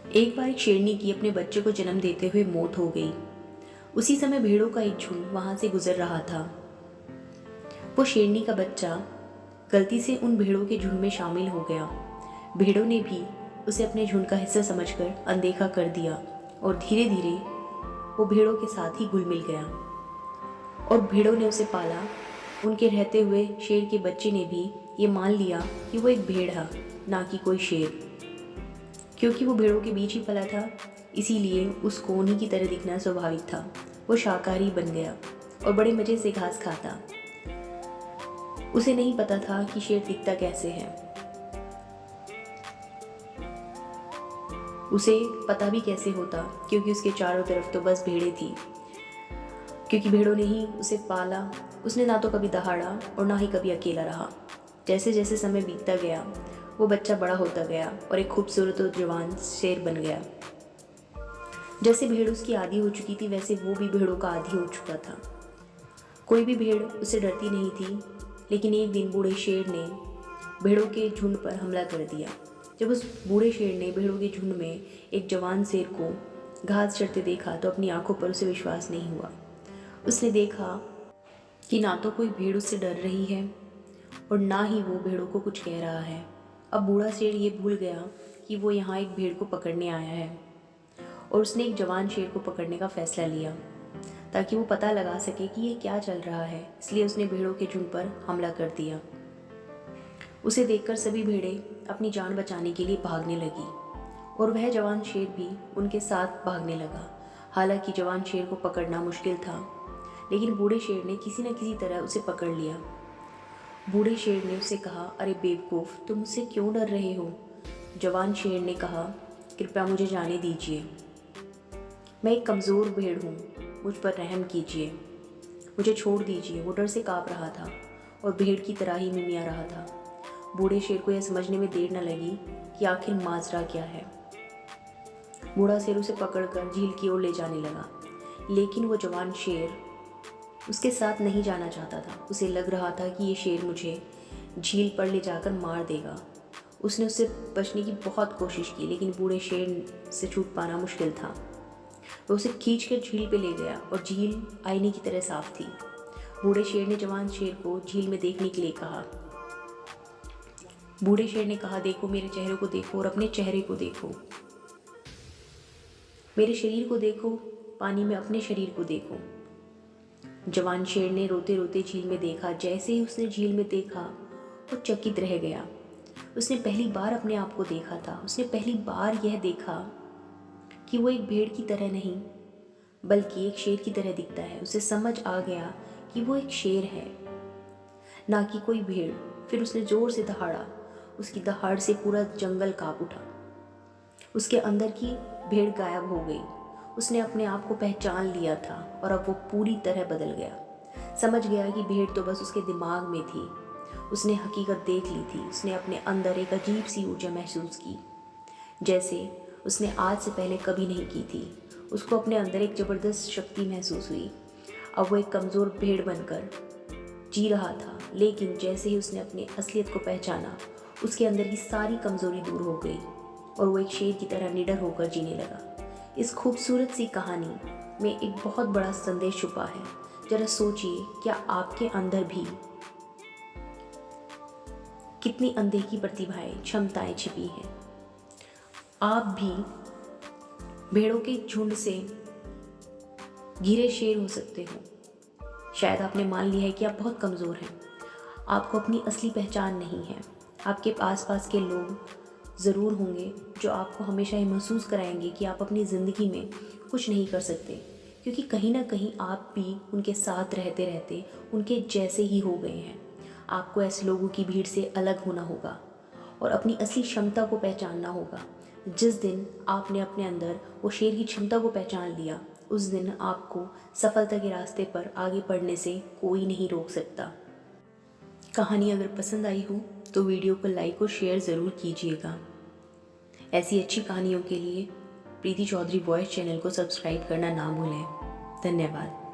एक बार एक शेरनी की अपने बच्चे को जन्म देते हुए मौत हो गई। उसी समय भेड़ों का एक झुंड वहां से गुजर रहा था। वो शेरनी का बच्चा गलती से उन भेड़ों के झुंड में शामिल हो गया। भेड़ों ने भी उसे अपने झुंड का हिस्सा समझकर अनदेखा कर दिया और धीरे धीरे वो भेड़ों के साथ ही घुल मिल गया। और भेड़ों ने उसे पाला। उनके रहते हुए शेर के बच्चे ने भी ये मान लिया कि वो एक भेड़ है, ना कि कोई शेर। क्योंकि वो भेड़ों के बीच ही पला था, इसीलिए उसको उन्हीं की तरह दिखना स्वाभाविक था। वो शाकाहारी बन गया और बड़े मज़े से घास खाता। उसे नहीं पता था कि शेर दिखता कैसे है। उसे पता भी कैसे होता, क्योंकि उसके चारों तरफ तो बस भेड़ें थी। क्योंकि भेड़ों ने ही उसे पाला। उसने ना तो कभी दहाड़ा और ना ही कभी अकेला रहा। जैसे जैसे समय बीतता गया, वो बच्चा बड़ा होता गया और एक खूबसूरत और जवान शेर बन गया। जैसे भेड़ उसकी आदी हो चुकी थी, वैसे वो भी भेड़ों का आदी हो चुका था। कोई भी भेड़ उससे डरती नहीं थी। लेकिन एक दिन बूढ़े शेर ने भेड़ों के झुंड पर हमला कर दिया। जब उस बूढ़े शेर ने भेड़ों के झुंड में एक जवान शेर को घास चरते देखा तो अपनी आंखों पर उसे विश्वास नहीं हुआ। उसने देखा कि ना तो कोई भेड़ उससे डर रही है और ना ही वो भेड़ों को कुछ कह रहा है। अब बूढ़ा शेर ये भूल गया कि वो यहाँ एक भेड़ को पकड़ने आया है, और उसने एक जवान शेर को पकड़ने का फैसला लिया ताकि वो पता लगा सके कि ये क्या चल रहा है। इसलिए उसने भेड़ों के झुंड पर हमला कर दिया। उसे देखकर सभी भेड़ें अपनी जान बचाने के लिए भागने लगी और वह जवान शेर भी उनके साथ भागने लगा। हालांकि जवान शेर को पकड़ना मुश्किल था, लेकिन बूढ़े शेर ने किसी न किसी तरह उसे पकड़ लिया। बूढ़े शेर ने उसे कहा, अरे बेवकूफ़, तुम मुझसे क्यों डर रहे हो? जवान शेर ने कहा, कृपया मुझे जाने दीजिए। मैं एक कमज़ोर भेड़ हूँ, मुझ पर रहम कीजिए, मुझे छोड़ दीजिए। वो डर से काँप रहा था और भेड़ की तरह ही मिमिया रहा था। बूढ़े शेर को यह समझने में देर न लगी कि आखिर माजरा क्या है। बूढ़ा शेर उसे पकड़कर झील की ओर ले जाने लगा, लेकिन वो जवान शेर उसके साथ नहीं जाना चाहता था। उसे लग रहा था कि ये शेर मुझे झील पर ले जाकर मार देगा। उसने उससे बचने की बहुत कोशिश की, लेकिन बूढ़े शेर से छूट पाना मुश्किल था। वो उसे खींचकर झील पे ले गया और झील आईने की तरह साफ थी। बूढ़े शेर ने जवान शेर को झील में देखने के लिए कहा। बूढ़े शेर ने कहा, देखो, मेरे चेहरे को देखो और अपने चेहरे को देखो, मेरे शरीर को देखो, पानी में अपने शरीर को देखो। जवान शेर ने रोते रोते झील में देखा। जैसे ही उसने झील में देखा, वो चकित रह गया। उसने पहली बार अपने आप को देखा था। उसने पहली बार यह देखा कि वो एक भेड़ की तरह नहीं, बल्कि एक शेर की तरह दिखता है। उसे समझ आ गया कि वो एक शेर है, ना कि कोई भेड़। फिर उसने जोर से दहाड़ा। उसकी दहाड़ से पूरा जंगल कांप उठा। उसके अंदर की भेड़ गायब हो गई। उसने अपने आप को पहचान लिया था और अब वो पूरी तरह बदल गया। समझ गया कि भेड़ तो बस उसके दिमाग में थी। उसने हकीकत देख ली थी। उसने अपने अंदर एक अजीब सी ऊर्जा महसूस की, जैसे उसने आज से पहले कभी नहीं की थी। उसको अपने अंदर एक ज़बरदस्त शक्ति महसूस हुई। अब वो एक कमज़ोर भेड़ बनकर जी रहा था, लेकिन जैसे ही उसने अपनी असलियत को पहचाना, उसके अंदर की सारी कमज़ोरी दूर हो गई और वो एक शेर की तरह निडर होकर जीने लगा। इस खूबसूरत सी कहानी में एक बहुत बड़ा संदेश छुपा है। जरा सोचिए, क्या आपके अंदर भी कितनी अनदेखी प्रतिभाएं, क्षमताएं छिपी हैं? आप भी भेड़ों के झुंड से घिरे शेर हो सकते हो। शायद आपने मान लिया है कि आप बहुत कमज़ोर हैं। आपको अपनी असली पहचान नहीं है। आपके आसपास के लोग ज़रूर होंगे जो आपको हमेशा ये महसूस कराएंगे कि आप अपनी ज़िंदगी में कुछ नहीं कर सकते, क्योंकि कहीं ना कहीं आप भी उनके साथ रहते रहते उनके जैसे ही हो गए हैं। आपको ऐसे लोगों की भीड़ से अलग होना होगा और अपनी असली क्षमता को पहचानना होगा। जिस दिन आपने अपने अंदर वो शेर की क्षमता को पहचान लिया, उस दिन आपको सफलता के रास्ते पर आगे बढ़ने से कोई नहीं रोक सकता। कहानी अगर पसंद आई हो तो वीडियो को लाइक और शेयर ज़रूर कीजिएगा। ऐसी अच्छी कहानियों के लिए प्रीति चौधरी वॉइस चैनल को सब्सक्राइब करना ना भूलें। धन्यवाद।